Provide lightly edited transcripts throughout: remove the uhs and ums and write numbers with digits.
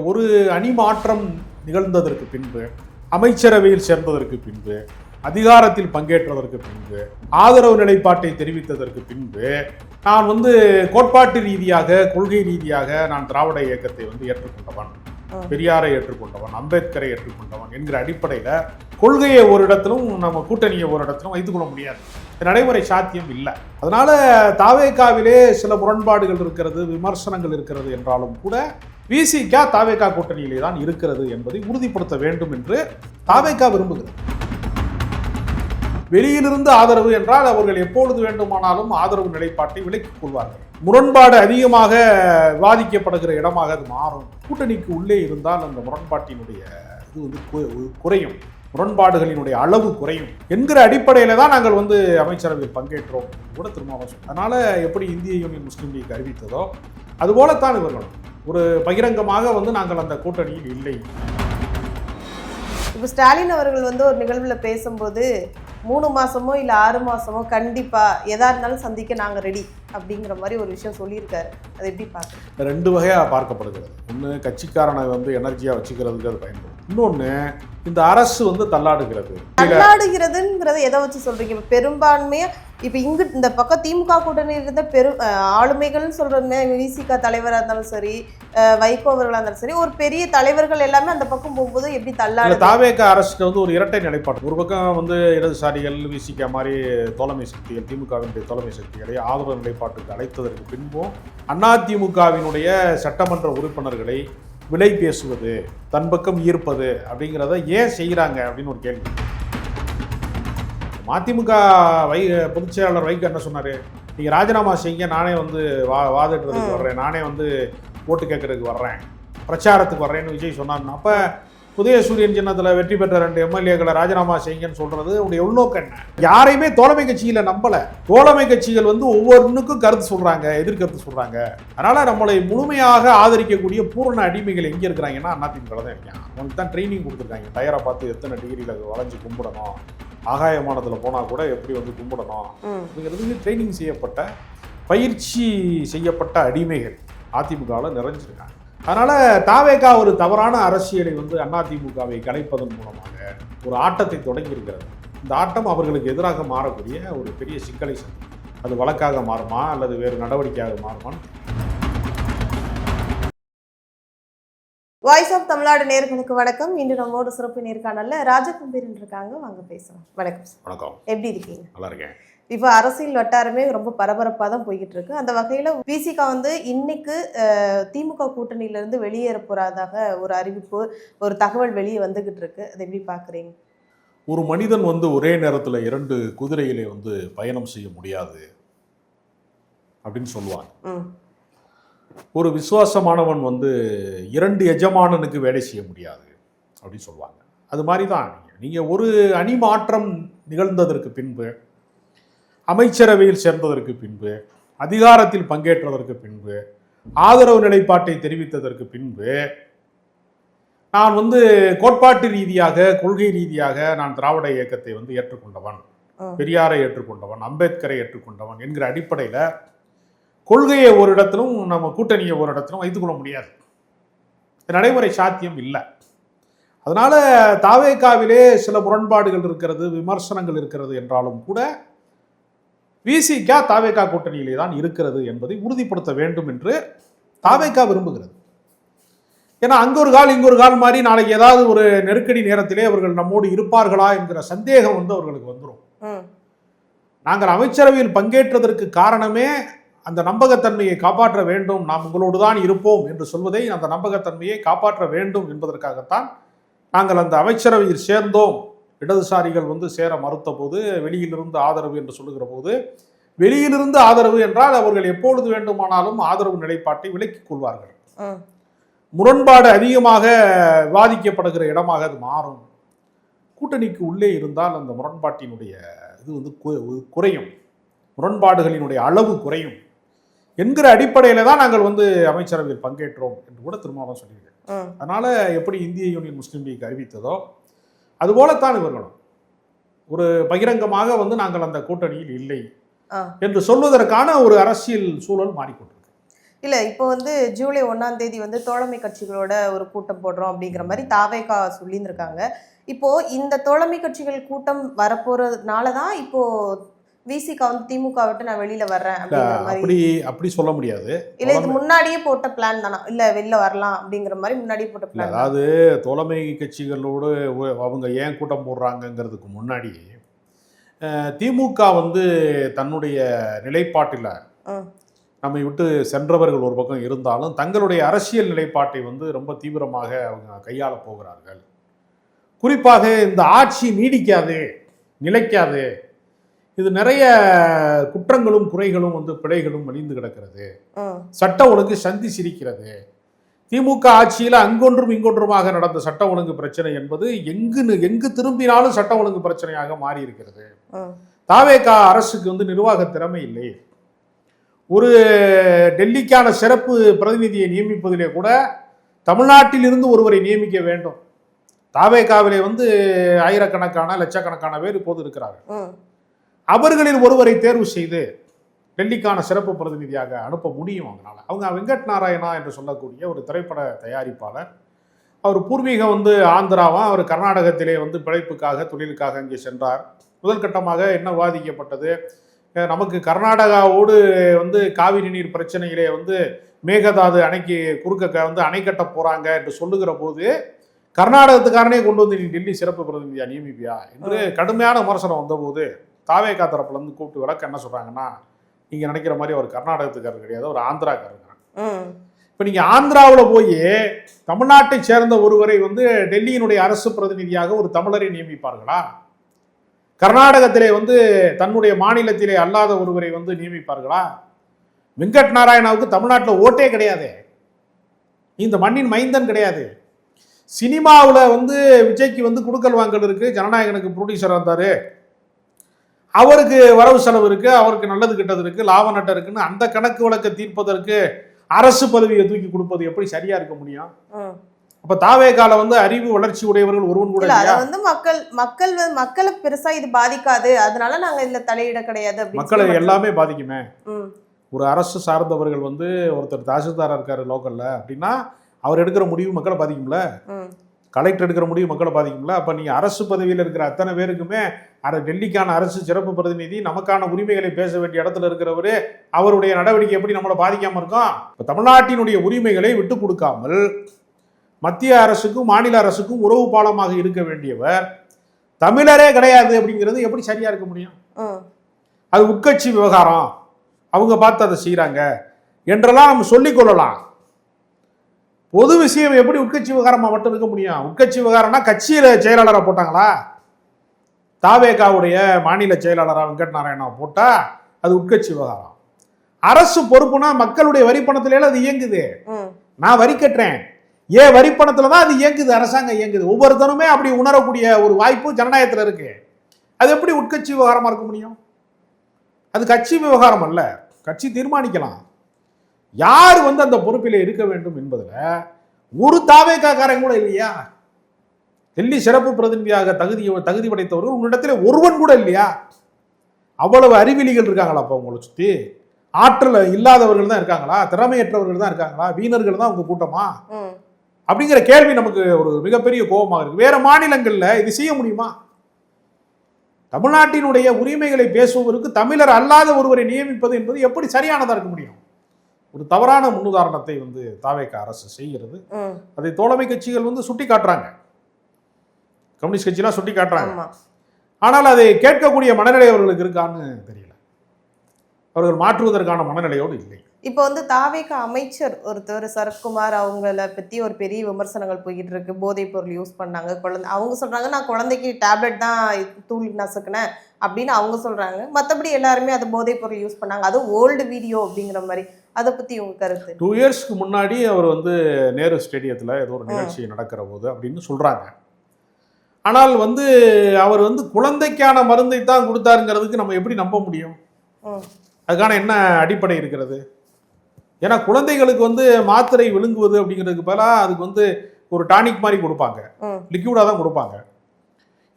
ஒரு அணி மாற்றம் நிகழ்ந்ததற்கு பின்பு, அமைச்சரவையில் சேர்ந்ததற்கு பின்பு, அதிகாரத்தில் பங்கேற்றதற்கு பின்பு, ஆதரவு நிலைப்பாட்டை தெரிவித்ததற்கு பின்பு நான் கோட்பாட்டு ரீதியாக, கொள்கை ரீதியாக நான் திராவிட இயக்கத்தை ஏற்றுக்கொண்டவன், பெரியாரை ஏற்றுக்கொண்டவன், அம்பேத்கரை ஏற்றுக்கொண்டவன் என்கிற அடிப்படையில் கொள்கையை ஒரு இடத்திலும் நம்ம கூட்டணியை ஒரு இடத்திலும் வைத்துக் கொள்ள முடியாது. நடைமுறை சாத்தியம் இல்லை. அதனால தாவேகாவிலே சில முரண்பாடுகள் இருக்கிறது, விமர்சனங்கள் இருக்கிறது என்றாலும் கூட விசிக தாவேகா கூட்டணியிலே தான் இருக்கிறது என்பதை உறுதிப்படுத்த வேண்டும் என்று தாவேகா விரும்புகிறது. வெளியிலிருந்து ஆதரவு என்றால் அவர்கள் எப்பொழுது வேண்டுமானாலும் ஆதரவு நிலைப்பாட்டை விலக்கிக் கொள்வார்கள். முரண்பாடு அதிகமாக விவாதிக்கப்படுகிற இடமாக அது மாறும். கூட்டணிக்கு உள்ளே இருந்தால் அந்த முரண்பாட்டினுடைய இது குறையும், முரண்பாடுகளினுடைய அளவு குறையும் என்கிற அடிப்படையில தான் நாங்கள் அமைச்சரவையில் பங்கேற்றோம் கூட திருமாவளவன் சொன்னார். அதனால எப்படி இந்திய யூனியன் முஸ்லீம் லீக் அறிவித்ததோ அதுபோலத்தான் இவர்களும் ஒரு பகிரங்கமாக நாங்கள் அந்த கூட்டணியில் இல்லை. இப்போ ஸ்டாலின் அவர்கள் ஒரு நிகழ்வில் பேசும்போது 3 மாசமோ இல்லை 6 மாசமோ கண்டிப்பா எதா இருந்தாலும் சந்திக்க நாங்கள் ரெடி அப்படிங்கிற மாதிரி ஒரு விஷயம் சொல்லியிருக்காரு. அது எப்படி பார்க்க? 2 வகையாக பார்க்கப்படுகிறது. ஒன்று, கட்சிக்காரனை எனர்ஜியாக வச்சுக்கிறதுக்கு அது பயன்படும். இன்னொன்று, இந்த அரசு தள்ளாடுகிறதுங்கிறத எதை வச்சு சொல்றீங்க? இப்போ பெரும்பான்மையா இப்போ இங்கு இந்த பக்கம் திமுக கூட்டணி இருந்த ஆளுமைகள்னு சொல்றதுமே விசிக தலைவராக இருந்தாலும் சரி, வைகோ அவர்களாக இருந்தாலும் சரி, ஒரு பெரிய தலைவர்கள் எல்லாமே அந்த பக்கம் போகும்போது எப்படி தள்ளாடு? தாவேக அரசுக்கு ஒரு இரட்டை நிலைப்பாடு. ஒரு பக்கம் இடதுசாரிகள், விசிக மாதிரி தோழமை சக்திகள், திமுகவினுடைய தோழமை சக்திகளை ஆதரவு நிலைப்பாட்டுக்கு அழைத்ததற்கு பின்பும் அதிமுகவினுடைய சட்டமன்ற உறுப்பினர்களை விலை பேசுவது, தன் பக்கம் ஈர்ப்பது அப்படிங்கிறத ஏன் செய்கிறாங்க அப்படின்னு ஒரு கேள்வி. மதிமுக பொதுச் செயலாளர் வைகோ என்ன சொன்னார்? நீங்கள் ராஜினாமா செய்யுங்க, நானே வாதிடுறதுக்கு வர்றேன், நானே ஓட்டு கேட்கறதுக்கு வர்றேன், பிரச்சாரத்துக்கு வர்றேன்னு விஜய் சொன்னார்னா, அப்போ உதயசூரியன் சின்னத்தில் வெற்றி பெற்ற 2 எம்எல்ஏக்களை ராஜினாமா செய்யுங்கன்னு சொல்றது உடைய உள்நோக்கம் என்ன? யாரையுமே தோழமை கட்சியில நம்பல. தோழமை கட்சிகள் ஒவ்வொன்றுக்கும் கருத்து சொல்றாங்க, எதிர்கருத்து சொல்றாங்க. அதனால நம்மளை முழுமையாக ஆதரிக்கக்கூடிய பூரண அடிமைகள் எங்க இருக்கிறாங்கன்னா அதிமுக தான் இருக்காங்க. அவங்களுக்கு தான் ட்ரைனிங் கொடுத்துருக்காங்க. டயரை பார்த்து எத்தனை டிகிரியில் வளைஞ்சு கும்பிடணும், ஆகாயமானத்தில் போனால் கூட எப்படி கும்பிடணும் அப்படிங்கிறதுக்கு ட்ரைனிங் செய்யப்பட்ட, பயிற்சி செய்யப்பட்ட அடிமைகள் அதிமுகவில் நிறைஞ்சிருக்காங்க. அதனால் தாவேகா ஒரு தவறான அரசியலை அதிமுகவை கலைப்பதன் மூலமாக ஒரு ஆட்டத்தை தொடங்கியிருக்கிறது. இந்த ஆட்டம் அவர்களுக்கு எதிராக மாறக்கூடிய ஒரு பெரிய சிக்கலை சந்திக்கும். அது வழக்காக மாறுமா அல்லது வேறு நடவடிக்கையாக மாறுமான்னு. வாய்ஸ் ஆஃப் தமிழ்நாடு நேயர்களுக்கு வணக்கம். இன்று நம்மோட சிறப்பு நேர்காணல்ல ராஜகம்பீரன் இருக்காங்க. வாங்க பேசலாம். வணக்கம். வணக்கம். எப்படி இருக்கீங்க? நல்லா இருக்கேன். இப்போ அரசியல் வட்டாரமே ரொம்ப பரபரப்பாக தான் போய்கிட்டு இருக்கு. அந்த வகையில் விசிக இன்னைக்கு திமுக கூட்டணியிலேருந்து வெளியேற போகிறதாக ஒரு அறிவிப்பு, ஒரு தகவல் வெளியே வந்துகிட்டு இருக்கு. அதை எப்படி பார்க்குறீங்க? ஒரு மனிதன் ஒரே நேரத்தில் 2 குதிரையிலே பயணம் செய்ய முடியாது அப்படின்னு சொல்லுவாங்க. ஒரு விசுவாசமானவன் 2 எஜமானனுக்கு வேலை செய்ய முடியாது அப்படின்னு சொல்லுவாங்க. அது மாதிரி தான் நீங்கள் ஒரு அணி மாற்றம் நிகழ்ந்ததற்கு பின்பு, அமைச்சரவையில் சேர்ந்ததற்கு பின்பு, அதிகாரத்தில் பங்கேற்றதற்கு பின்பு, ஆதரவு நிலைப்பாட்டை தெரிவித்ததற்கு பின்பு நான் கோட்பாட்டு ரீதியாக, கொள்கை ரீதியாக நான் திராவிட இயக்கத்தை ஏற்றுக்கொண்டவன், பெரியாரை ஏற்றுக்கொண்டவன், அம்பேத்கரை ஏற்றுக்கொண்டவன் என்கிற அடிப்படையில் கொள்கையை ஒரு இடத்திலும் நம்ம கூட்டணியை ஒரு இடத்திலும் வைத்துக் கொள்ள முடியாது. நடைமுறை சாத்தியம் இல்லை. அதனால தாவேகாவிலே சில முரண்பாடுகள் இருக்கிறது, விமர்சனங்கள் இருக்கிறது என்றாலும் கூட விசிக தாவேகா கூட்டணியிலே தான் இருக்கிறது என்பதை உறுதிப்படுத்த வேண்டும் என்று தாவேகா விரும்புகிறது. ஏன்னா அங்க ஒரு கால் இங்க ஒரு கால் மாதிரி நாளைக்கு ஏதாவது ஒரு நெருக்கடி நேரத்திலே அவர்கள் நம்மோடு இருப்பார்களா என்கிற சந்தேகம் அவர்களுக்கு வந்துடும். நாங்கள் அமைச்சரவையில் பங்கேற்றதற்கு காரணமே அந்த நம்பகத்தன்மையை காப்பாற்ற வேண்டும், நாம் உங்களோடு தான் இருப்போம் என்று சொல்வதை, அந்த நம்பகத்தன்மையை காப்பாற்ற வேண்டும் என்பதற்காகத்தான் நாங்கள் அந்த அமைச்சரவையில் சேர்ந்தோம். இடதுசாரிகள் சேர மறுத்த போது, வெளியிலிருந்து ஆதரவு என்று சொல்லுகிற போது, வெளியிலிருந்து ஆதரவு என்றால் அவர்கள் எப்பொழுது வேண்டுமானாலும் ஆதரவு நிலைப்பாட்டை விலக்கிக் கொள்வார்கள். முரண்பாடு அதிகமாக விவாதிக்கப்படுகிற இடமாக அது மாறும். கூட்டணிக்கு உள்ளே இருந்தால் அந்த முரண்பாட்டினுடைய இது குறையும், முரண்பாடுகளினுடைய அளவு குறையும் என்கிற அடிப்படையில தான் நாங்கள் அமைச்சரவையில் பங்கேற்றோம் என்று கூட திருமாவளவன் சொல்லியிருக்கேன். அதனால எப்படி இந்திய யூனியன் முஸ்லீம் லீக் அறிவித்ததோ அதுபோலத்தான் இவர்களும் ஒரு பகிரங்கமாக நாங்கள் அந்த கூட்டணியில் இல்லை என்று சொல்வதற்கான ஒரு அரசியல் சூழல் மாறிக்கொண்டிருக்கு. இல்ல இப்போ வந்து ஜூலை 1ஆம் தேதி வந்து தோழமை கட்சிகளோட ஒரு கூட்டம் போடுறோம் அப்படிங்கிற மாதிரி தாவேகா சொல்லியிருந்திருக்காங்க. இப்போ இந்த தோழமை கட்சிகள் கூட்டம் வரப்போறதுனால தான் இப்போ விசிகா வந்து திமுக விட்டு நான் வெளியில வர்றேன் அப்படிங்கிற மாதிரி, அப்படி அப்படி சொல்ல முடியாது. இல்ல இது முன்னாடியே போட்ட பிளான் தானா, இல்ல வெளில வரலாம் அப்படிங்கிற மாதிரி முன்னாடியே போட்ட இல்ல, பிளான்? அதாவது தோழமை கட்சிகளோடு அவங்க ஏன் கூட்டம் போடுறாங்கங்கிறதுக்கு முன்னாடி திமுக வந்து தன்னுடைய நிலைப்பாட்டில் நம்மை விட்டு சென்றவர்கள் ஒரு பக்கம் இருந்தாலும் தங்களுடைய அரசியல் நிலைப்பாட்டை வந்து ரொம்ப தீவிரமாக அவங்க கையாள போகிறார்கள். குறிப்பாக இந்த ஆட்சி நீடிக்காது, நிலைக்காது, இது நிறைய குற்றங்களும் குறைகளும் வந்து பிழைகளும் மலிந்து கிடக்கிறது, சட்ட ஒழுங்கு சந்தி சிரிக்கிறது, திமுக ஆட்சியில் அங்கொன்றும் இங்கொன்றுமாக நடந்த சட்ட ஒழுங்கு பிரச்சனை என்பது எங்கு திரும்பினாலும் சட்ட ஒழுங்கு பிரச்சனையாக மாறி இருக்கிறது. தாவேகா அரசுக்கு வந்து நிர்வாக திறமை இல்லை. ஒரு டெல்லிக்கான சிறப்பு பிரதிநிதியை நியமிப்பதிலே கூட தமிழ்நாட்டில் இருந்து ஒருவரை நியமிக்க வேண்டும். தாவேகாவிலே வந்து ஆயிரக்கணக்கான லட்சக்கணக்கான பேர் இப்போது இருக்கிறார்கள். அவர்களில் ஒருவரை தேர்வு செய்து டெல்லிக்கான சிறப்பு பிரதிநிதியாக அனுப்ப முடியும். அதனால அவங்க வெங்கட் நாராயணா என்று சொல்லக்கூடிய ஒரு திரைப்பட தயாரிப்பாளர். அவர் பூர்வீகம் வந்து ஆந்திராவா, அவர் கர்நாடகத்திலே வந்து பிழைப்புக்காக தொழிலுக்காக இங்கே சென்றார். முதல் கட்டமாக என்ன விவாதிக்கப்பட்டது, நமக்கு கர்நாடகாவோடு வந்து காவிரி நீர் பிரச்சனையிலே வந்து மேகதாது அணைக்கு குறுக்க வந்து அணை கட்ட போறாங்க என்று சொல்லுகிற போது கர்நாடகத்துக்காரனே கொண்டு வந்து நீ டெல்லி சிறப்பு பிரதிநிதியா நியமிப்பியா என்று கடுமையான விமர்சனம் வந்தபோது தாவேகா தரப்புல இருந்து கூப்பிட்டு விளக்க என்ன சொல்றாங்கன்னா, நீங்க நினைக்கிற மாதிரி அவர் கர்நாடகத்துக்காரர் கிடையாது, அவர் ஆந்திராக்காரர். இப்ப நீங்க ஆந்திராவில் போய் தமிழ்நாட்டை சேர்ந்த ஒருவரை வந்து டெல்லியினுடைய அரசு பிரதிநிதியாக ஒரு தமிழரை நியமிப்பார்களா? கர்நாடகத்திலே வந்து தன்னுடைய மாநிலத்திலே அல்லாத ஒருவரை வந்து நியமிப்பார்களா? வெங்கட் நாராயணாவுக்கு தமிழ்நாட்டில் ஓட்டே கிடையாது, இந்த மண்ணின் மைந்தன் கிடையாது. சினிமாவில் வந்து விஜய்க்கு வந்து குடுக்கல் வாங்கல் இருக்கு, ஜனநாயகனுக்கு ப்ரொடியூசர் இருந்தாரு, அவருக்கு வரவு செலவு இருக்கு, அவருக்கு நல்லது கெட்டது இருக்கு, லாப நட்டம் இருக்குன்னு அந்த கணக்கு வழக்க தீர்ப்பதற்கு அரசு பதவியை தூக்கி கொடுப்பது எப்படி சரியா இருக்க முடியும்? அப்ப தாவேகால வந்து அறிவு வளர்ச்சி உடையவர்கள் ஒருவன் கூட இல்ல, வந்து மக்களை பெருசா இது பாதிக்காது, அதனால நாங்க இதுல தலையிட கிடையாது. மக்களை எல்லாமே பாதிக்குமே. ஒரு அரசு சார்ந்தவர்கள் வந்து ஒருத்தர் தாசில்தாரா இருக்காரு லோக்கல்ல அப்படின்னா அவர் எடுக்கிற முடிவு மக்களை பாதிக்கும்ல, கலெக்டர் எடுக்கிற முடிவு மக்களை பாதிக்கும்ல. அப்ப நீங்க அரசு பதவியில் இருக்கிற அத்தனை பேருக்குமே டெல்லிக்கான அரசு சிறப்பு பிரதிநிதி நமக்கான உரிமைகளை பேச வேண்டிய இடத்துல இருக்கிறவரு, அவருடைய நடவடிக்கை எப்படி நம்மளை பாதிக்காம இருக்கும்? இப்ப தமிழ்நாட்டினுடைய உரிமைகளை விட்டு கொடுக்காமல் மத்திய அரசுக்கும் மாநில அரசுக்கும் உறவு பாலமாக இருக்க வேண்டியவர் தமிழரே கிடையாது அப்படிங்கிறது எப்படி சரியா இருக்க முடியும்? அது உட்கட்சி விவகாரம், அவங்க பார்த்து அதை செய்யறாங்க என்றெல்லாம் நம்ம சொல்லிக் கொள்ளலாம். பொது விஷயம் எப்படி உட்கட்சி விவகாரமா மட்டும் இருக்க முடியும்? உட்கட்சி விவகாரம்னா கட்சியில செயலாளரை போட்டாங்களா? தாவேகாவுடைய மாநில செயலாளராக வெங்கட் நாராயணா போட்டா அது உட்கட்சி விவகாரம். அரசு பொறுப்புனா மக்களுடைய வரிப்பணத்தில அது இயங்குது. நான் வரி கட்டுறேன், ஏன் வரிப்பணத்துல தான் அது இயங்குது, அரசாங்கம் இயங்குது. ஒவ்வொருத்தருமே அப்படி உணரக்கூடிய ஒரு வாய்ப்பு ஜனநாயகத்தில் இருக்கு. அது எப்படி உட்கட்சி விவகாரமா இருக்க முடியும்? அது கட்சி விவகாரம் அல்ல, கட்சி தீர்மானிக்கலாம் யார் வந்து அந்த பொறுப்பில் இருக்க வேண்டும் என்பதுல ஒரு தாவேகாரன் கூட இல்லையா? டெல்லி சிறப்பு பிரதிநிதியாக தகுதி படைத்தவர்கள் உங்களிடத்துல ஒருவன் கூட இல்லையா? அவ்வளவு அறிவிலிகள் இருக்காங்களா? அப்ப உங்களை சுத்தி ஆற்றல் இல்லாதவர்கள் தான் இருக்காங்களா? திறமையற்றவர்கள் தான் இருக்காங்களா? வீணர்கள் தான் உங்க கூட்டமா? அப்படிங்கிற கேள்வி நமக்கு ஒரு மிகப்பெரிய கோபமாக இருக்கு. வேற மாநிலங்கள்ல இது செய்ய முடியுமா? தமிழ்நாட்டினுடைய உரிமைகளை பேசுவதற்கு தமிழர் அல்லாத ஒருவரை நியமிப்பது என்பது எப்படி சரியானதா இருக்க முடியும்? ஒரு தவறான முன்னுதாரணத்தை வந்து தாவேகா அரசு செய்கிறது. அதை தோழமை கட்சிகள் வந்து சுட்டி காட்டுறாங்க, கம்யூனிஸ்ட் கட்சியெல்லாம் சுட்டி காட்டுறாங்க. ஆனால் அதை கேட்கக்கூடிய மனநிலை அவர்களுக்கு இருக்கான்னு தெரியல. அவர்கள் மாற்றுவதற்கான மனநிலையோடு இல்லை. இப்போ வந்து தாவேகா அமைச்சர் ஒருத்தர் சரத்குமார் அவங்கள பத்தி ஒரு பெரிய விமர்சனங்கள் போய்கிட்டு இருக்கு. போதைப் பொருள் யூஸ் பண்ணாங்க குழந்தை, அவங்க சொல்றாங்க நான் குழந்தைக்கு டேப்லெட் தான் தூள் நசுக்கினேன் அப்படின்னு அவங்க சொல்றாங்க. மற்றபடி எல்லாருமே அது போதைப் பொருள் யூஸ் பண்ணாங்க, அது ஓல்டு வீடியோ அப்படிங்கிற மாதிரி. அதை பத்தி உங்க கருத்து? 2 இயர்ஸ்க்கு முன்னாடி அவர் வந்து நேரு ஸ்டேடியத்தில் ஏதோ ஒரு நிகழ்ச்சி நடக்கிற போது அப்படின்னு சொல்றாங்க. ஆனால் வந்து அவர் வந்து குழந்தைக்கான மருந்தை தான் கொடுத்தாருங்கிறதுக்கு நம்ம எப்படி நம்ப முடியும்? அதுக்கான என்ன அடிப்படை இருக்கிறது? ஏன்னா குழந்தைகளுக்கு வந்து மாத்திரை விழுங்குவது அப்படிங்கிறதுக்கு பதிலாக அதுக்கு வந்து ஒரு டானிக் மாதிரி கொடுப்பாங்க, லிக்யூடாக தான் கொடுப்பாங்க.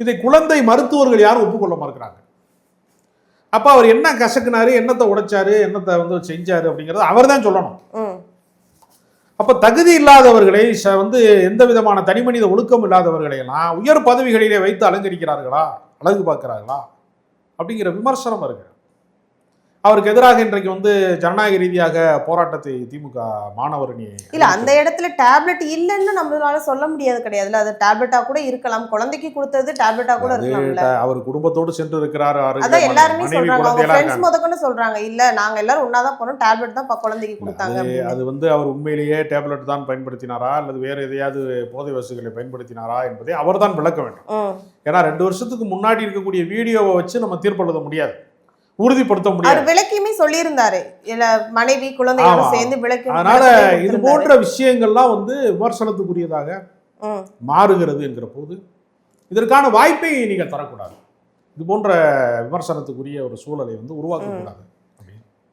இதை குழந்தை மருத்துவர்கள் யாரும் ஒப்புக்கொள்ள மறுக்கிறாங்க. அப்போ அவர் என்ன கசக்குனாரு, என்னத்தை உடைச்சாரு, என்னத்தை வந்து செஞ்சாரு அப்படிங்கிறத அவர் தான் சொல்லணும். அப்ப தகுதி இல்லாதவர்களை வந்து எந்த விதமான தனிமனித ஒழுக்கம் இல்லாதவர்களை எல்லாம் உயர் பதவிகளிலே வைத்து அலங்கரிக்கிறார்களா, அழகு பார்க்கிறார்களா அப்படிங்கிற விமர்சனம் இருக்கு. அவருக்கு எதிராக இன்றைக்கு வந்து ஜனநாயக ரீதியாக போராட்டத்தை திமுக மாணவரணி இல்ல அந்த இடத்துல டேப்லெட் இல்லைன்னு நம்மளால சொல்ல முடியாது கிடையாதுல்ல. அது டேப்லெட்டா கூட இருக்கலாம், குழந்தைக்கு கொடுத்தது டேப்லெட்டா கூட இருக்கலாம்ல. அவர் குடும்பத்தோடு சென்று இருக்கிறார். அதான் எல்லாருமே சொல்றாங்க, அவங்க ஃப்ரெண்ட்ஸ் முதக்கொண்டு சொல்றாங்க, இல்ல நாங்க எல்லாரும் ஒன்னாதான் போனோம், டேப்லெட் தான் குழந்தைக்கு கொடுத்தாங்க. அது வந்து அவர் உண்மையிலேயே டேப்லெட் தான் பயன்படுத்தினாரா அல்லது வேற எதையாவது போதை வசுகளை பயன்படுத்தினாரா என்பதை அவர் தான் விளக்க வேண்டும். ஏன்னா 2 வருஷத்துக்கு முன்னாடி இருக்கக்கூடிய வீடியோவை வச்சு நம்ம தீர்ப்பெழுத முடியாது, உறுதிப்படுத்த முடியாது. விளக்கியுமே சொல்லியிருந்தாரு, மனைவி குழந்தையோட சேர்ந்து விளக்கி. அதனால இது போன்ற விஷயங்கள்லாம் வந்து விமர்சனத்துக்குரியதாக மாறுகிறது என்கிற போது இதற்கான வாய்ப்பை நீங்கள் தரக்கூடாது. இது போன்ற விமர்சனத்துக்குரிய ஒரு சூழலை வந்து உருவாக்கக்கூடாது.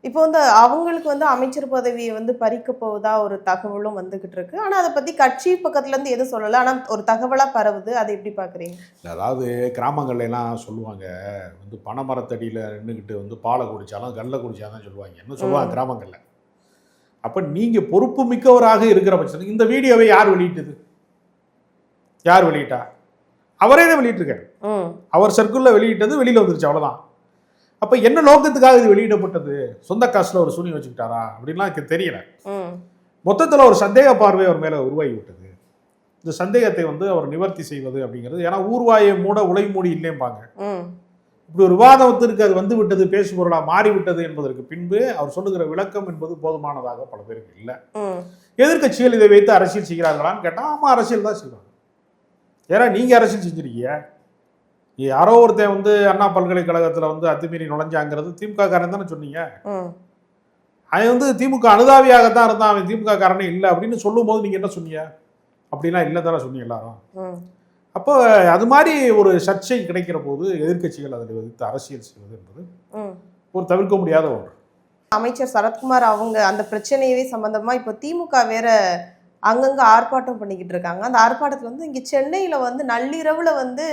இப்போ வந்து அவங்களுக்கு வந்து அமைச்சர் பதவியை வந்து பறிக்க போவதா ஒரு தகவலும் வந்துகிட்டு இருக்கு. ஆனா அதை பத்தி கட்சி பக்கத்துல இருந்து எதுவும் சொல்லல, ஆனா ஒரு தகவலா பரவுது. அதை எப்படி பாக்குறீங்க? அதாவது கிராமங்கள்ல எல்லாம் சொல்லுவாங்க, வந்து பனைமரத்தடியில நின்றுக்கிட்டு வந்து பாலை குடிச்சாலும் கல்ல குடிச்சாதான் சொல்லுவாங்க, என்ன சொல்லுவாங்க கிராமங்கள்ல. அப்ப நீங்க பொறுப்பு மிக்கவராக இருக்கிற பட்சத்துக்கு இந்த வீடியோவை யார் வெளியிட்டது? யார் வெளியிட்டா? அவரே தான் வெளியிட்டிருக்காரு. அவர் சர்க்கிள்ல வெளியிட்டது வெளியில வந்துருச்சு, அவ்வளவுதான். அப்ப என்ன நோக்கத்துக்காக இது வெளியிடப்பட்டது? சொந்த காசுல ஒரு சூனி வச்சுக்கிட்டாரா அப்படின்லாம் எனக்கு தெரியல. மொத்தத்துல ஒரு சந்தேக பார்வை அவர் மேல உருவாகி விட்டது. இந்த சந்தேகத்தை வந்து அவர் நிவர்த்தி செய்வது அப்படிங்கிறது, ஏன்னா ஊர்வாயை மூட உலை மூடி இல்லைம்பாங்க. இப்படி ஒரு விவாதத்திற்கு அது வந்து விட்டது, பேசு பொருளா மாறிவிட்டது என்பதற்கு பின்பு அவர் சொல்லுகிற விளக்கம் என்பது போதுமானதாக பல பேருக்கு இல்லை. எதிர்கட்சிகள் இதை வைத்து அரசியல் செய்கிறார்களான்னு கேட்டா ஆமா, அரசியல் தான் செய்வாங்க. ஏன்னா நீங்க அரசியல் செஞ்சிருக்கீங்க. யாரோ ஒருத்தன் வந்து அண்ணா பல்கலைக்கழகத்துல வந்து அத்துமீறி நுழைஞ்சாங்கிறது திமுக காரன் தானே சொன்னீங்க. அவன் வந்து திமுக அனுதாபியாகத்தான் இருந்தான், அவன் திமுக காரனே இல்லை அப்படின்னு சொல்லும் போது நீங்க என்ன சொன்னீங்க? அப்படிலாம் இல்லை தானே சொன்னீங்க எல்லாரும். அப்போ அது மாதிரி ஒரு சர்ச்சை கிடைக்கிற போது எதிர்கட்சிகள் அதில் வைத்து அரசியல் செய்வது என்பது ஒரு தவிர்க்க முடியாத ஒன்று. அமைச்சர் சரத்குமார் அவங்க அந்த பிரச்சனையவே சம்பந்தமா இப்போ திமுக வேற அங்கங்க ஆர்ப்பாட்டம் பண்ணிக்கிட்டு இருக்காங்க. அந்த ஆர்ப்பாட்டத்துல வந்து இங்க சென்னையில வந்து நள்ளிரவுல வந்து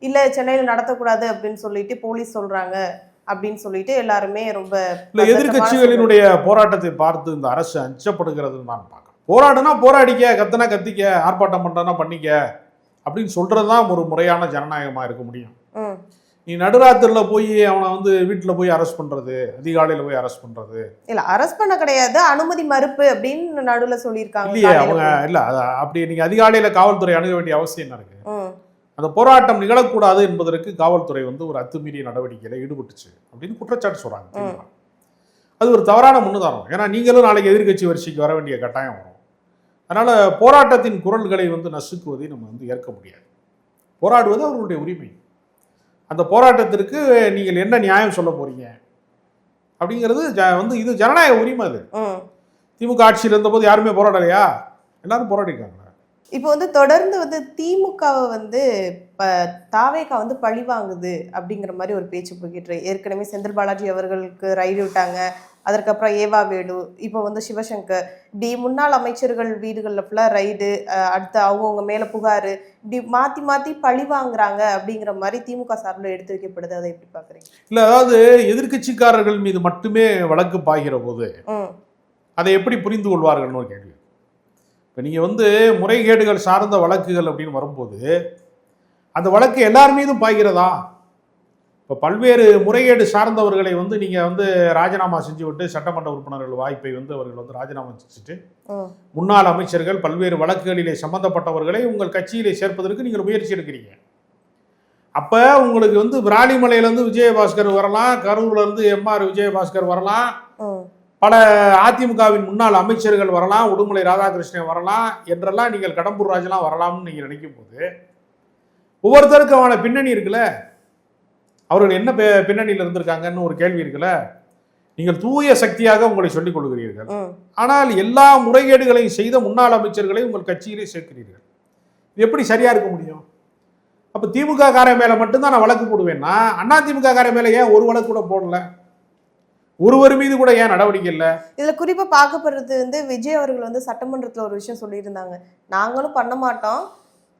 இல்ல சென்னையில நடத்தக்கூடாது அப்படின்னு சொல்லிட்டு போலீஸ் சொல்றாங்க அப்படின்னு சொல்லிட்டு எல்லாருமே ரொம்ப எதிர்கட்சிகளினுடைய போராட்டத்தை பார்த்து இந்த அரசு அச்சப்படுகிறதுன்னு நான் பார்க்கிறேன். போராடுனா போராடிக்க, கத்தனா கத்திக்க, ஆர்ப்பாட்டம் பண்றனா பண்ணிக்க அப்படின்னு சொல்றதுதான் ஒரு முறையான ஜனநாயகமா இருக்க முடியும். நீ நடுராத்திரில போய் அவனை வந்து வீட்டுல போய் அரெஸ்ட் பண்றது, அதிகாலையில போய் அரெஸ்ட் பண்றது இல்ல, அரெஸ்ட் பண்ண கிடையாது, அனுமதி மறுப்பு அப்படின்னு நடுவில் சொல்லியிருக்காங்க. இல்லையே அவங்க இல்ல, அப்படி நீங்க அதிகாலையில காவல்துறை அணுக வேண்டிய அவசியம் என்ன இருக்கு? அந்த போராட்டம் நிகழக்கூடாது என்பதற்கு காவல்துறை வந்து ஒரு அத்துமீறிய நடவடிக்கையில ஈடுபட்டுச்சு அப்படின்னு குற்றச்சாட்டு சொல்றாங்க. அது ஒரு தவறான முன்னுதாரணம். ஏன்னா நீங்களும் நாளைக்கு எதிர்கட்சி வரிசைக்கு வர வேண்டிய கட்டாயம் வரும். அதனால போராட்டத்தின் குரல்களை வந்து நசுக்குவதை நம்ம வந்து ஏற்க முடியாது. போராடுவது அவர்களுடைய உரிமை. அந்த போராட்டத்திற்கு நீங்கள் என்ன நியாயம் சொல்ல போறீங்க அப்படிங்கிறது வந்து இது ஜனநாயக உரிமை. அது திமுக ஆட்சியில் இருந்தபோது யாருமே போராடலையா? எல்லாரும் போராடிருக்காங்க. இப்போ வந்து தொடர்ந்து வந்து திமுகவை வந்து தாவேகா வந்து பழி வாங்குது அப்படிங்கிற மாதிரி ஒரு பேச்சு போய்கிட்டு. ஏற்கனவே செந்தில் பாலாஜி அவர்களுக்கு ரைடு விட்டாங்க, அதற்கப்புறம் ஏவா வேடு, இப்போ வந்து சிவசங்கர், இப்படி முன்னாள் அமைச்சர்கள் வீடுகளில் ஃபுல்லாக ரைடு, அடுத்து அவங்கவுங்க மேலே புகார், இப்படி மாற்றி மாற்றி பழி வாங்குறாங்க அப்படிங்கிற மாதிரி திமுக சார்பில் எடுத்து வைக்கப்படுது. அதை எப்படி பார்க்குறீங்க? இல்லை, அதாவது எதிர்கட்சிக்காரர்கள் மீது மட்டுமே வழக்கு பாய்கிற போது அதை எப்படி புரிந்து கொள்வார்கள்னு ஒரு கேள்வி. இப்போ நீங்கள் வந்து முறைகேடுகள் சார்ந்த வழக்குகள் அப்படின்னு வரும்போது அந்த வழக்கு எல்லார் மீதும் பாய்கிறதா? இப்போ பல்வேறு முறைகேடு சார்ந்தவர்களை வந்து நீங்கள் வந்து ராஜினாமா செஞ்சு விட்டு சட்டமன்ற உறுப்பினர்கள் வாய்ப்பை வந்து அவர்கள் வந்து ராஜினாமா செஞ்சுட்டு முன்னாள் அமைச்சர்கள் பல்வேறு வழக்குகளிலே சம்பந்தப்பட்டவர்களை உங்கள் கட்சியிலே சேர்ப்பதற்கு நீங்கள் முயற்சி எடுக்கிறீங்க. அப்போ உங்களுக்கு வந்து விராலிமலையிலேருந்து விஜயபாஸ்கர் வரலாம், கரூர்லேருந்து எம்ஆர் விஜயபாஸ்கர் வரலாம், பல அதிமுகவின் முன்னாள் அமைச்சர்கள் வரலாம், உடுமலை ராதாகிருஷ்ணன் வரலாம் என்றெல்லாம் நீங்கள் கடம்பூர் ராஜெல்லாம் வரலாம்னு நீங்கள் நினைக்கும் போது ஒவ்வொருத்தருக்கான பின்னணி இருக்குல்ல, அவர்கள் என்ன பின்னணியில் இருந்திருக்காங்கன்னு ஒரு கேள்வி இருக்குல்ல. நீங்கள் தூய சக்தியாக உங்களை சொல்லிக் கொள்கிறீர்கள், ஆனால் எல்லா முறைகேடுகளையும் செய்த முன்னாள் அமைச்சர்களை உங்கள் கட்சியிலே சேர்க்கிறீர்கள். இது எப்படி சரியா இருக்க முடியும்? அப்போ திமுக காரன் மேல மட்டும்தான் நான் வழக்கு போடுவேன்னா அண்ணா திமுக காரன் மேல ஏன் ஒரு வழக்கு கூட போடல? ஒருவர் மீது கூட ஏன் நடவடிக்கை இல்லை? இதுல குறிப்பா பார்க்கப்படுறது வந்து விஜய் அவர்கள் வந்து சட்டமன்றத்துல ஒரு விஷயம் சொல்லியிருந்தாங்க, நாங்களும் பண்ண மாட்டோம்,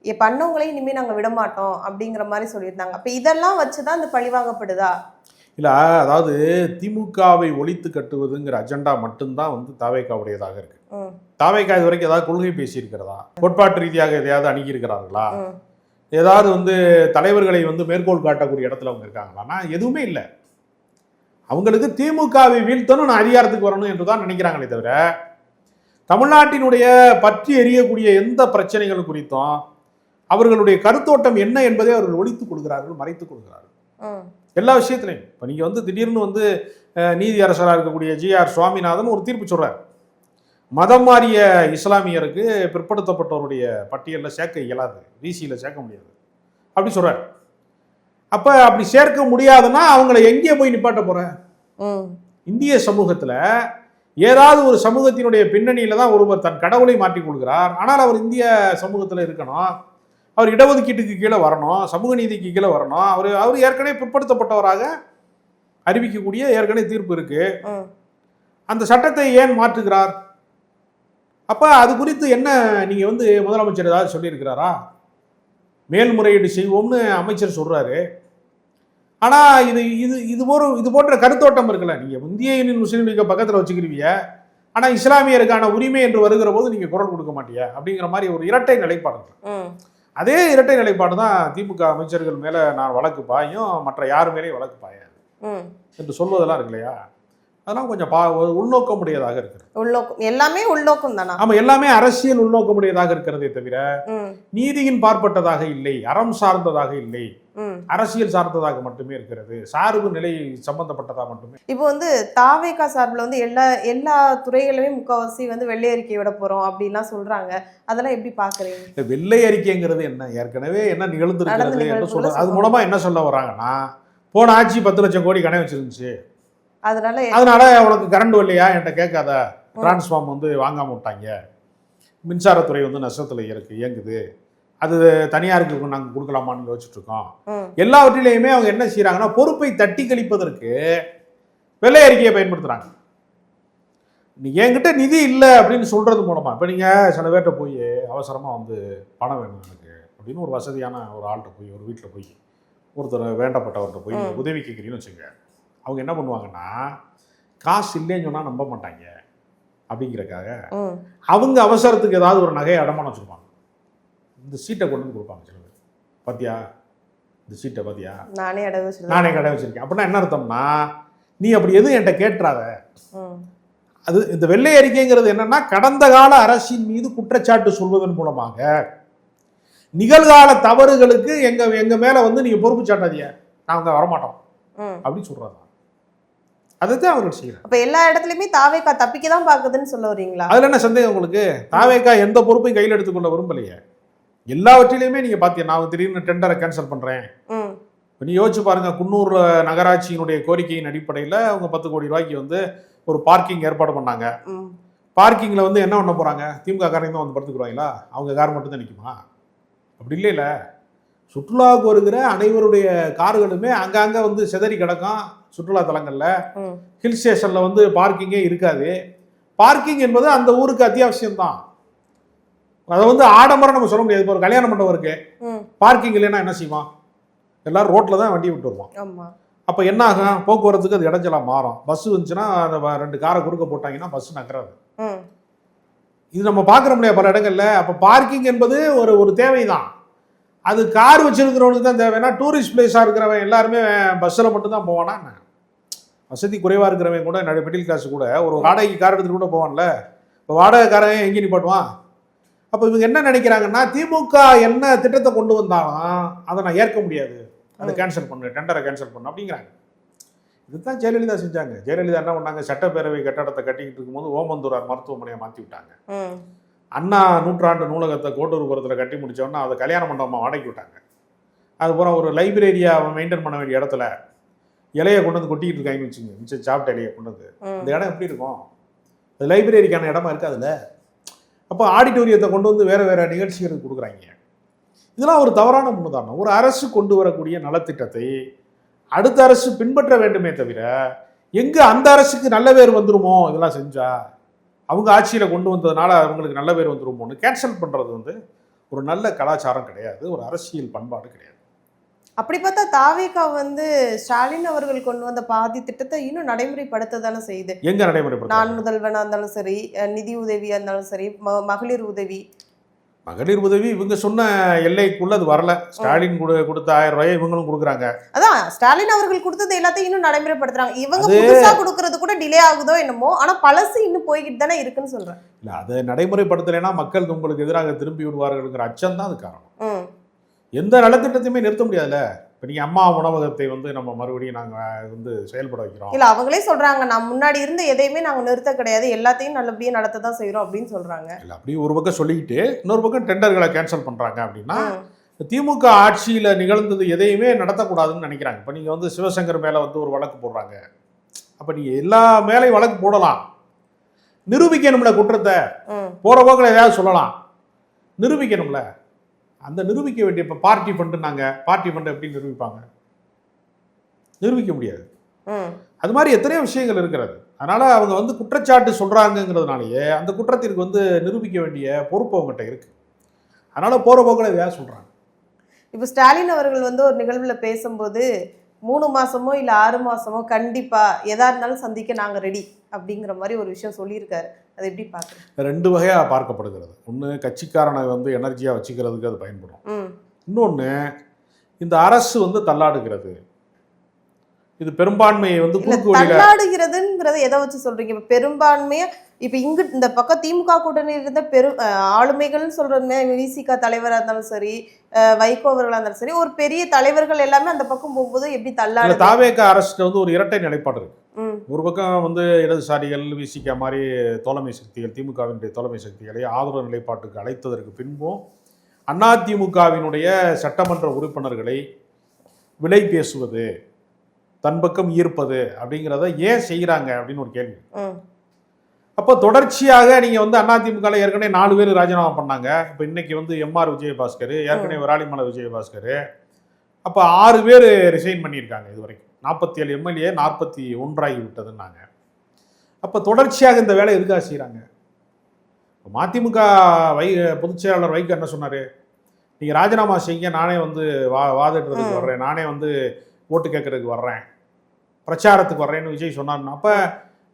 பண்ணவங்களையும் இனிமே நாங்க விட மாட்டோம் அப்படிங்கிற மாதிரி சொல்லியிருந்தாங்க. அப்ப இதெல்லாம் வச்சுதான் இந்த பழி வாங்கப்படுதா? இல்ல, அதாவது திமுகவை ஒழித்து கட்டுவதுங்கிற அஜெண்டா மட்டும்தான் வந்து தாவேகாவுடையதாக இருக்கு. தாவேக்கா இது வரைக்கும் ஏதாவது கொள்கை பேசியிருக்கிறதா, கோட்பாட்டு ரீதியாக எதையாவது அணுகியிருக்கிறார்களா, ஏதாவது வந்து தலைவர்களை வந்து மேற்கோள் காட்டக்கூடிய இடத்துல அவங்க இருக்காங்களான்னா எதுவுமே இல்லை. அவங்களுக்கு திமுகவை வீழ்த்தணும், நான் அதிகாரத்துக்கு வரணும் என்றுதான் நினைக்கிறாங்களே தவிர தமிழ்நாட்டினுடைய பற்றி எரியக்கூடிய எந்த பிரச்சனைகள் குறித்தும் அவர்களுடைய கருத்தோட்டம் என்ன என்பதை அவர்கள் ஒழித்துக் கொள்கிறார்கள், மறைத்துக் கொள்கிறார்கள் எல்லா விஷயத்திலையும். இப்போ நீங்கள் வந்து திடீர்னு வந்து நீதி அரசராக இருக்கக்கூடிய ஜி.ஆர். சுவாமிநாதன் ஒரு தீர்ப்பு சொல்றார், மதம் மாறிய இஸ்லாமியருக்கு பிற்படுத்தப்பட்டவருடைய பட்டியலில் சேர்க்க இயலாது, பிசியில் சேர்க்க முடியாது அப்படி சொல்றார். அப்போ அப்படி சேர்க்க முடியாதுன்னா அவங்கள எங்கே போய் நிப்பாட்ட போற? இந்திய சமூகத்தில் ஏதாவது ஒரு சமூகத்தினுடைய பின்னணியில தான் ஒருவர் தன் கடவுளை மாற்றிக் கொள்கிறார். ஆனால் அவர் இந்திய சமூகத்தில் இருக்கணும், அவர் இடஒதுக்கீட்டுக்கு கீழே வரணும், சமூக நீதிக்கு கீழே வரணும், அவர் ஏற்கனவே பிற்படுத்தப்பட்டவராக அறிவிக்கக்கூடிய ஏற்கனவே தீர்ப்பு இருக்கு. அந்த சட்டத்தை ஏன் மாற்றுகிறார்? அப்ப அது குறித்து என்ன நீங்க வந்து முதலமைச்சர் ஏதாவது சொல்லியிருக்கிறாரா? மேல்முறையீடு செய்வோம்னு அமைச்சர் சொல்றாரு. ஆனா இது இது இது போன்ற கருத்தோட்டம் இருக்குல்ல, நீங்க இந்திய யூனியன் முஸ்லீம் லீக்கை பக்கத்துல வச்சுக்கிறீங்க, ஆனா இஸ்லாமியருக்கான உரிமை என்று வருகிற போது நீங்க குரல் கொடுக்க மாட்டியா அப்படிங்கிற மாதிரி ஒரு இரட்டை நிலைப்பாடு. அதே இரட்டை நிலைப்பாடு தான் திமுக அமைச்சர்கள் மேல நான் வழக்கு பாயும், மற்ற யாரு மேலேயும் வழக்கு பாயாது என்று சொல்வதெல்லாம் இருக்கு இல்லையா, அதெல்லாம் கொஞ்சம் உள்நோக்கமுடையதாக இருக்கிறது. எல்லாமே உள்நோக்கம் தானா? ஆமா, எல்லாமே அரசியல் உள்நோக்கமுடையதாக இருக்கிறதே தவிர நீதியின் பார்ப்பட்டதாக இல்லை, அறம் சார்ந்ததாக இல்லை, அரசியல் சார்ந்ததாக மட்டுமே இருக்கிறது, சார்பு நிலை சம்பந்தப்பட்டதாக மட்டுமே. இப்போ வந்து தாவேகா சார்பில் வந்து எல்லா துறைகளுமே முக்கால்வாசி வந்து வெள்ளை அறிக்கை விட போறோம் அப்படின்லாம் சொல்றாங்க. அதெல்லாம் எப்படி பாக்குறீங்க? வெள்ளை அறிக்கைங்கிறது என்ன, ஏற்கனவே என்ன நிகழ்ந்திருக்கிறது என்ன சொல்றது, அது மூலமா என்ன சொல்ல வராங்கன்னா, போன ஆட்சி 10 லட்சம் கோடி கணக்கு வச்சிருந்துச்சு, அதனால உனக்கு கரண்ட் வரலையா என்கிட்ட கேட்காத, டிரான்ஸ்ஃபார்ம் வந்து வாங்காம விட்டாங்க, மின்சாரத்துறை வந்து நஷ்டத்துல இயங்குது, அது தனியாருக்கு நாங்கள் கொடுக்கலாமான்னு யோசிச்சுட்டு இருக்கோம். எல்லாவற்றிலையுமே அவங்க என்ன செய்யறாங்கன்னா பொறுப்பை தட்டி கழிப்பதற்கு வெள்ளை அறிக்கையை பயன்படுத்துறாங்க. என்கிட்ட நிதி இல்லை அப்படின்னு சொல்றது மூலமா, இப்போ நீங்க சில பேர்கிட்ட போய் அவசரமா வந்து பணம் வேணும் எனக்கு அப்படின்னு ஒரு வசதியான ஒரு ஆள்கிட்ட போய், ஒரு வீட்டில் போய் ஒருத்தர் வேண்டப்பட்டவர்கிட்ட போய் உதவி கேட்குறீங்கன்னு வச்சுங்க, அவங்க என்ன பண்ணுவாங்கன்னா காசு இல்லைன்னு சொன்னா நம்ப மாட்டாங்க அப்படிங்கிறக்காக அவங்க அவசரத்துக்கு ஏதாவது ஒரு நகையை அடமானம் வச்சிருப்பாங்க. இந்த சீட்டை கொண்டு வந்து கொடுப்பாங்க சில பேர், பாத்தியா இந்த சீட்டை பாத்தியா, நானே கடை வச்சிருக்கேன் அப்படின்னா என்ன அர்த்தம்னா, நீ அப்படி எதுவும் என்கிட்ட கேட்டுறாத. அது இந்த வெள்ளை அறிக்கைங்கிறது என்னன்னா, கடந்த கால அரசின் மீது குற்றச்சாட்டு சொல்வதன் மூலமாக நிகழ்கால தவறுகளுக்கு எங்க மேல வந்து நீங்க பொறுப்பு சாட்டாதீங்க, நாங்க வரமாட்டோம் அப்படின்னு சொல்றாங்க. அதுதான் அவர்கள் செய்யறாங்க. அப்ப எல்லா இடத்துலயுமே தாவேகா தப்பிக்க தான் பாக்குதுன்னு சொல்ல வரீங்களா? அதுல என்ன சந்தேகம் உங்களுக்கு? தாவேகா எந்த பொறுப்பையும் கையில் எடுத்துக்கொள்ள விரும்பலையே. எல்லாவற்றிலையுமே நீங்க பாத்தீங்க, நான் திடீர்னு டெண்டரை கேன்சல் பண்றேன், நீ யோசிச்சு பாருங்க, குன்னூர் நகராட்சியினுடைய கோரிக்கையின் அடிப்படையில் அவங்க 10 கோடி ரூபாய்க்கு வந்து ஒரு பார்க்கிங் ஏற்பாடு பண்ணாங்க. பார்க்கிங்ல வந்து என்ன பண்ண போறாங்க, திமுக காரங்க தான் வந்து படுத்துக்குறாங்களா, அவங்க கார் மட்டும் தான் நிற்குமா? அப்படி இல்லைல்ல, சுற்றுலாவுக்கு வருகிற அனைவருடைய கார்களுமே அங்கங்க வந்து சிதறி கிடக்கும். சுற்றுலா தலங்கள்ல ஹில் ஸ்டேஷன்ல வந்து பார்க்கிங்கே இருக்காது. பார்க்கிங் என்பது அந்த ஊருக்கு அத்தியாவசியம் தான். அதை வந்து ஆடம்பரம் நம்ம சொல்ல முடியாது. இப்போ ஒரு கல்யாண மண்டபம் இருக்கு, பார்க்கிங் இல்லைன்னா என்ன செய்வான், எல்லாரும் ரோட்ல தான் வண்டி விட்டு வருவான். அப்ப என்ன ஆகும், போக்குவரத்துக்கு அது இடைஞ்சலா மாறும். பஸ் வந்துச்சுன்னா அந்த 2 காரை குறுக்க போட்டாங்கன்னா பஸ் நகராது. இது நம்ம பார்க்குற முடியாது பல இடங்கள்ல. அப்ப பார்க்கிங் என்பது ஒரு தேவைதான். அது கார் வச்சிருக்கிறவனுக்கு தான் தேவைன்னா, டூரிஸ்ட் பிளேஸா இருக்கிறவன் எல்லாருமே பஸ்ஸில் மட்டும் தான் போவானா என்ன? வசதி குறைவா இருக்கிறவன் கூட மிடில் கிளாஸ் கூட ஒரு வாடகைக்கு கார் எடுத்துட்டு கூட போவான்ல. இப்போ வாடகைக்காரன் எங்கே நிப்பாட்டுவான்? அப்போ இவங்க என்ன நினைக்கிறாங்கன்னா, திமுக என்ன திட்டத்தை கொண்டு வந்தாலும் அதை நான் ஏற்க முடியாது, அதை கேன்சல் பண்ணு, டெண்டரை கேன்சல் பண்ணு அப்படிங்கிறாங்க. இதுதான் ஜெயலலிதா செஞ்சாங்க. ஜெயலலிதா என்ன பண்ணாங்க, சட்டப்பேரவை கட்டடத்தை கட்டிக்கிட்டு இருக்கும்போது ஓமந்தூரார் மருத்துவமனையை மாற்றி விட்டாங்க. அண்ணா நூற்றாண்டு நூலகத்தை கோட்டூர்புரத்தில் கட்டி முடிச்சோன்னா அதை கல்யாண மண்டபமாக வாடகை விட்டாங்க. அதுக்கப்புறம் ஒரு லைப்ரரியா மெயின்டைன் பண்ண வேண்டிய இடத்துல இலையை கொண்டு வந்து கொட்டிக்கிட்டு இருக்காங்கன்னு வச்சுங்க, மிச்சம் சாப்பிட்ட இலையை கொண்டு வந்து, அந்த இடம் எப்படி இருக்கும்? அது லைப்ரரிக்கான இடமா இருக்காதுல்ல. அப்போ ஆடிட்டோரியத்தை கொண்டு வந்து வேறு வேறு நிகழ்ச்சிகளுக்கு கொடுக்குறாங்க. இதெல்லாம் ஒரு தவறான முன்னுதாரணம். ஒரு அரசு கொண்டு வரக்கூடிய நலத்திட்டத்தை அடுத்த அரசு பின்பற்ற வேண்டுமே தவிர, எங்கே அந்த அரசுக்கு நல்ல பேர் வந்துருமோ இதெல்லாம் செஞ்சா, அவங்க ஆட்சியில் கொண்டு வந்ததுனால அவங்களுக்கு நல்ல பேர் வந்துருமோன்னு கேன்சல் பண்ணுறது வந்து ஒரு நல்ல கலாச்சாரம் கிடையாது, ஒரு அரசியல் பண்பாடு கிடையாது. அப்படி பார்த்தா தாவேகா வந்து ஸ்டாலின் அவர்கள் கொண்டு வந்த பாதி திட்டத்தை இன்னும் நடைமுறைப்படுத்த தானே செய்யுது. எங்க நடைமுறைப்படுத்த? நான் முதல்வனா இருந்தாலும் சரி, நிதி உதவியா இருந்தாலும் சரி, மகளிர் உதவி. மகளிர் உதவி இவங்க சொன்ன எல்லைக்குள்ள அது வரல. ஸ்டாலின் கொடுத்த 1000 ரூபாயை இவங்களும் கொடுக்குறாங்க. அதான் ஸ்டாலின் அவர்கள் கொடுத்தது எல்லாத்தையும் இன்னும் நடைமுறைப்படுத்துறாங்க. இவங்க புதுசா கொடுக்கறது கூட டிலே ஆகுதோ என்னமோ, ஆனா பழசு இன்னும் போய்கிட்டு தானே இருக்குன்னு சொல்றேன். இல்ல அதை நடைமுறைப்படுத்தலைன்னா மக்கள் உங்களுக்கு எதிராக திரும்பி விடுவார்கள்ங்கிற அச்சம் தான் அது காரணம். எந்த நலத்திட்டத்தையுமே நிறுத்த முடியாதுல்ல. இப்போ நீங்கள் அம்மா உணவகத்தை வந்து நம்ம மறுபடியும் நாங்கள் வந்து செயல்பட வைக்கிறோம். இல்லை, அவங்களே சொல்றாங்க, நான் முன்னாடி இருந்த எதையுமே நாங்கள் நிறுத்த கிடையாது, எல்லாத்தையும் நல்லபடியாக நடத்த தான் செய்கிறோம் அப்படின்னு சொல்றாங்க. இல்லை, அப்படி ஒரு பக்கம் சொல்லிக்கிட்டு இன்னொரு பக்கம் டெண்டர்களை கேன்சல் பண்ணுறாங்க. அப்படின்னா திமுக ஆட்சியில் நிகழ்ந்தது எதையுமே நடத்தக்கூடாதுன்னு நினைக்கிறாங்க. இப்போ நீங்கள் வந்து சிவசங்கர் மேலே வந்து ஒரு வழக்கு போடுறாங்க. அப்போ நீங்கள் எல்லா மேலேயும் வழக்கு போடலாம், நிரூபிக்கணும்ல குற்றத்தை. போகிற போக்கில் ஏதாவது சொல்லலாம், நிரூபிக்கணும்ல. அந்த நிரூபிக்க வேண்டிய இப்போ பார்ட்டி ஃபண்டுனாங்க, பார்ட்டி ஃபண்டு எப்படி நிரூபிப்பாங்க? நிரூபிக்க முடியாது. அது மாதிரி எத்தனையோ விஷயங்கள் இருக்கிறது. அதனால அவங்க வந்து குற்றச்சாட்டு சொல்றாங்கிறதுனாலயே அந்த குற்றத்திற்கு வந்து நிரூபிக்க வேண்டிய பொறுப்பு அவங்ககிட்ட இருக்கு. அதனால போற போக்கில் எதையாவது சொல்றாங்க. இப்போ ஸ்டாலின் அவர்கள் வந்து ஒரு நிகழ்வுல பேசும்போது 3 மாசமோ இல்லை 6 மாசமோ கண்டிப்பா எதா இருந்தாலும் சந்திக்க நாங்க ரெடி அப்படிங்கிற மாதிரி ஒரு விஷயம் சொல்லியிருக்காரு. அதை எப்படி பார்க்குறேன்? 2 வகையாக பார்க்கப்படுகிறது. ஒன்று, கட்சிக்காரனை வந்து எனர்ஜியாக வச்சுக்கிறதுக்கு அது பயன்படும். இன்னொன்று, இந்த அரசு வந்து தள்ளாடுகிறது. இது பெரும்பான்மையை வந்து தள்ளாடுகிறதுங்கிறத எதை வச்சு சொல்றீங்க? இப்போ பெரும்பான்மையா இப்போ இங்கு இந்த பக்கம் திமுக கூட்டணி இருந்த ஆளுமைகள்னு சொல்றதுமே விசிக தலைவராக இருந்தாலும் சரி, வைகோ அவர்களாக இருந்தாலும் சரி, ஒரு பெரிய தலைவர்கள் எல்லாமே அந்த பக்கம் போகும்போது எப்படி தள்ளாடு? தாவேக அரசுக்கு வந்து ஒரு இரட்டை நிலைப்பாடு இருக்கு. ஒரு பக்கம் வந்து இடதுசாரிகள் விசிக மாதிரி தோழமை சக்திகள், திமுகவினுடைய தோழமை சக்திகளை ஆதரவு நிலைப்பாட்டுக்கு அழைத்ததற்கு பின்பும் அதிமுகவினுடைய சட்டமன்ற உறுப்பினர்களை விலை பேசுவது, தன் பக்கம் ஈர்ப்பது அப்படிங்கிறத ஏன் செய்கிறாங்க அப்படின்னு ஒரு கேள்வி. அப்போ தொடர்ச்சியாக நீங்கள் வந்து அதிமுகவில் ஏற்கனவே 4 பேர் ராஜினாமா பண்ணாங்க. இப்போ இன்னைக்கு வந்து எம்ஆர் விஜயபாஸ்கர், ஏற்கனவே விராலிமலை விஜயபாஸ்கர், அப்போ 6 பேர் ரிசைன் பண்ணியிருக்காங்க. இது வரைக்கும் 47 எம்எல்ஏ 41 ஆகி விட்டதுன்னாங்க. அப்போ தொடர்ச்சியாக இந்த வேலை எதுக்காக செய்கிறாங்க? மதிமுக பொதுச் செயலாளர் வைகோ என்ன சொன்னார்? நீங்கள் ராஜினாமா செய்யுங்க, நானே வந்து வாதிடுறதுக்கு வர்றேன், நானே வந்து ஓட்டு கேட்கறதுக்கு வர்றேன், பிரச்சாரத்துக்கு வர்றேன்னு விஜய் சொன்னார்னா, அப்போ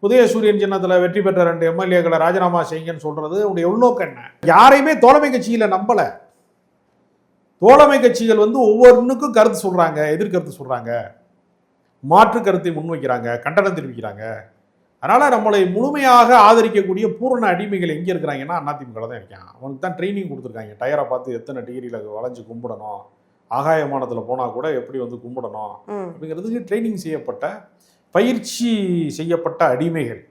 உதயசூரியன் சின்னத்தில் வெற்றி பெற்ற 2 எம்எல்ஏக்களை ராஜினாமா செய்யுங்கன்னு சொல்றது உடைய உள்நோக்கம் என்ன? யாரையுமே தோழமை கட்சியில நம்பல. தோழமை கட்சிகள் வந்து ஒவ்வொன்றுக்கும் கருத்து சொல்றாங்க, எதிர்கருத்து சொல்றாங்க, மாற்று கருத்தை முன்வைக்கிறாங்க, கண்டனம் தெரிவிக்கிறாங்க. அதனால நம்மளை முழுமையாக ஆதரிக்கக்கூடிய பூரண அடிமைகள் எங்கே இருக்கிறாங்கன்னா அதிமுக தான் இருக்கான். அவனுக்கு தான் ட்ரைனிங் கொடுத்துருக்காங்க. டயரை பார்த்து எத்தனை டிகிரியில் வளைஞ்சு கும்பிடணும், ஆகாயமானத்தில் போனால் கூட எப்படி வந்து கும்பிடணும் அப்படிங்கிறதுக்கு ட்ரைனிங் செய்யப்பட்ட, பயிற்சி செய்யப்பட்ட அடிமைகள்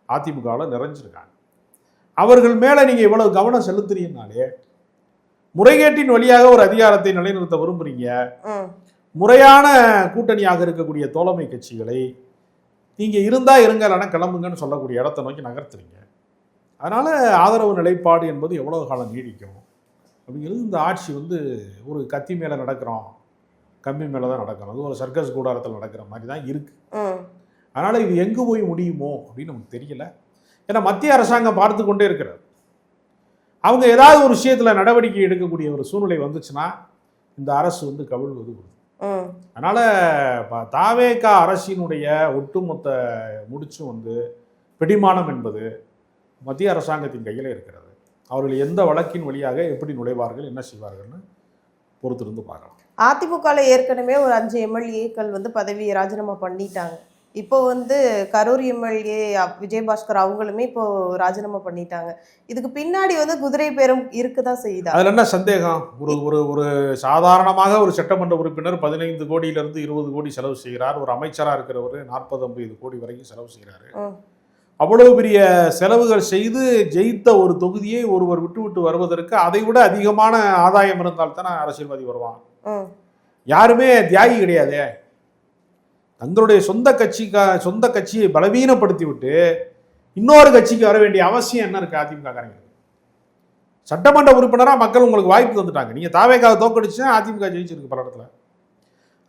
அதிமுகவில் நிறைஞ்சிருக்காங்க. அவர்கள் மேலே நீங்கள் இவ்வளவு கவனம் செலுத்துறீங்கனாலே, முறைகேட்டின் வழியாக ஒரு அதிகாரத்தை நிலைநிறுத்த விரும்புறீங்க, முறையான கூட்டணியாக இருக்கக்கூடிய தோழமை கட்சிகளை நீங்கள் இருந்தால் இருங்க, இல்லைன்னா கிளம்புங்கன்னு சொல்லக்கூடிய இடத்தை நோக்கி நகர்த்துறீங்க. அதனால் ஆதரவு நிலைப்பாடு என்பது எவ்வளோ காலம் நீடிக்கும் அப்படிங்கிறது இந்த ஆட்சி வந்து ஒரு கத்தி மேலே நடக்கிறோம், கம்பி மேலே தான் நடக்கணும், அது ஒரு சர்க்கஸ் கூடாரத்தில் நடக்கிற மாதிரி தான் இருக்குது. அதனால் இது எங்கே போய் முடியுமோ அப்படின்னு நமக்கு தெரியல. ஏன்னா மத்திய அரசாங்கம் பார்த்து கொண்டே இருக்கிறது. அவங்க ஏதாவது ஒரு விஷயத்தில் நடவடிக்கை எடுக்கக்கூடிய ஒரு சூழ்நிலை வந்துச்சுன்னா இந்த அரசு வந்து கவிழ்வது. அதனால் தாவேக அரசினுடைய ஒட்டுமொத்த முடிச்சும் வந்து பிடிமானம் என்பது மத்திய அரசாங்கத்தின் கையில் இருக்கிறது. அவர்கள் எந்த வழக்கின் வழியாக எப்படி நுழைவார்கள், என்ன செய்வார்கள்னு பொறுத்திருந்து பார்க்கலாம். அதிமுகவில் ஏற்கனவே ஒரு 5 எம்எல்ஏக்கள் வந்து பதவியை ராஜினாமா பண்ணிட்டாங்க. இப்போ வந்து கரூர் எம்எல்ஏ விஜயபாஸ்கர் அவங்களுமே இப்போ ராஜினாமா பண்ணிட்டாங்க. இதுக்கு பின்னாடி வந்து குதிரை பேரம் இருக்குதான் செய்யுதா? அதில் என்ன சந்தேகம்? ஒரு சாதாரணமாக ஒரு சட்டமன்ற உறுப்பினர் 15 கோடியிலிருந்து 20 கோடி செலவு செய்கிறார். ஒரு அமைச்சராக இருக்கிறவர் 40-50 கோடி வரைக்கும் செலவு செய்கிறாரு. அவ்வளவு பெரிய செலவுகள் செய்து ஜெயித்த ஒரு தொகுதியை ஒருவர் விட்டு வருவதற்கு அதை விட அதிகமான ஆதாயம் இருந்தால் தானே அரசியல்வாதி வருவான். யாருமே தியாகி கிடையாது. தங்களுடைய சொந்த கட்சியை பலவீனப்படுத்தி விட்டு இன்னொரு கட்சிக்கு வர வேண்டிய அவசியம் என்ன இருக்கு? அதிமுக காரங்க சட்டமன்ற உறுப்பினராக மக்கள் உங்களுக்கு வாய்ப்பு தந்துட்டாங்க. நீங்க தாவேகாவை தோற்கடிச்சுன்னா அதிமுக ஜெயிச்சிருக்கு பல இடத்துல.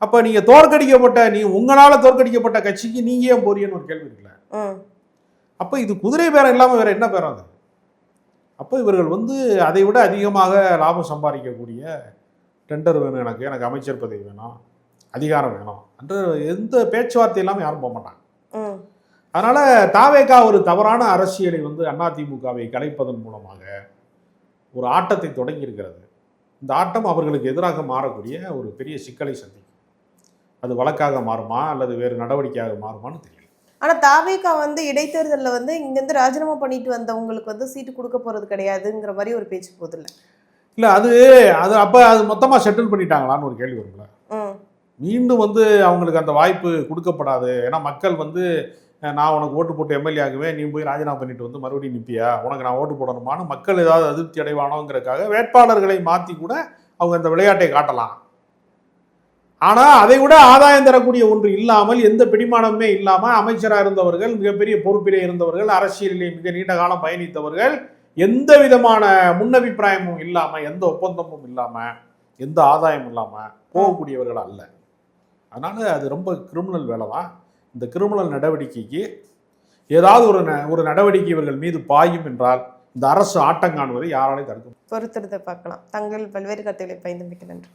அப்ப நீங்க உங்களால தோற்கடிக்கப்பட்ட கட்சிக்கு நீங்க ஏன் போறீங்கன்னு ஒரு கேள்வி இருக்குல்ல. அப்ப இது குதிரை பேரம் இல்லாம வேற என்ன பேரம் அது? அப்ப இவர்கள் வந்து அதை விட அதிகமாக லாபம் சம்பாதிக்கக்கூடிய டெண்டர் வேணும், எனக்கு அமைச்சர் பதவி வேணும், அதிகாரம் வேணும் என்று எந்த பேச்சுவார்த்தை இல்லாமல் யாரும் போக மாட்டாங்க. அதனால தாவேகா ஒரு தவறான அரசியலை வந்து அதிமுகவை கலைப்பதன் மூலமாக ஒரு ஆட்டத்தை தொடங்கி இருக்கிறது. இந்த ஆட்டம் அவர்களுக்கு எதிராக மாறக்கூடிய ஒரு பெரிய சிக்கலை சந்திக்கும். அது வழக்காக மாறுமா அல்லது வேறு நடவடிக்கையாக மாறுமான்னு தெரியல. ஆனா தாவேகா வந்து இடைத்தேர்தலில் வந்து இங்கேருந்து ராஜினாமா பண்ணிட்டு வந்தவங்களுக்கு வந்து சீட்டு கொடுக்க போறது கிடையாதுங்கிற மாதிரி ஒரு பேச்சு போதில்ல. இல்லை அது அப்போ அது மொத்தமாக செட்டில் பண்ணிட்டாங்களான்னு ஒரு கேள்வி வரும்ல. மீண்டும் வந்து அவங்களுக்கு அந்த வாய்ப்பு கொடுக்கப்படாது. ஏன்னா மக்கள் வந்து நான் உனக்கு ஓட்டு போட்டு எம்எல்ஏ ஆகுவேன், நீ போய் ராஜினாமா பண்ணிட்டு வந்து மறுபடியும் நிற்பியா, உனக்கு நான் ஓட்டு போடணுமான்னு மக்கள் ஏதாவது அதிருப்தி அடைவானோங்கிறதுக்காக வேட்பாளர்களை மாற்றி கூட அவங்க அந்த விளையாட்டை காட்டலாம். ஆனால் அதை விட ஆதாயம் தரக்கூடிய ஒன்று இல்லாமல், எந்த பிடிமானமே இல்லாமல் அமைச்சராக இருந்தவர்கள், மிகப்பெரிய பொறுப்பிலே இருந்தவர்கள், அரசியலிலே மிக நீண்ட காலம் பயணித்தவர்கள், எந்த விதமான முன்னபிப்பிராயமும் இல்லாமல், எந்த ஒப்பந்தமும் இல்லாமல், எந்த ஆதாயமும் இல்லாமல் போகக்கூடியவர்கள் அல்ல. அதனால அது ரொம்ப கிரிமினல் வேலை தான். இந்த கிரிமினல் நடவடிக்கைக்கு ஏதாவது ஒரு நடவடிக்கை இவர்கள் மீது பாயும் என்றால் இந்த அரசு ஆட்டம் காணுவதை யாராலையும் தடுக்க முடியும். பொறுத்திருந்த பார்க்கலாம். தங்கள் பல்வேறு கருத்துக்களை பகிர்ந்தமைக்கு நன்றி.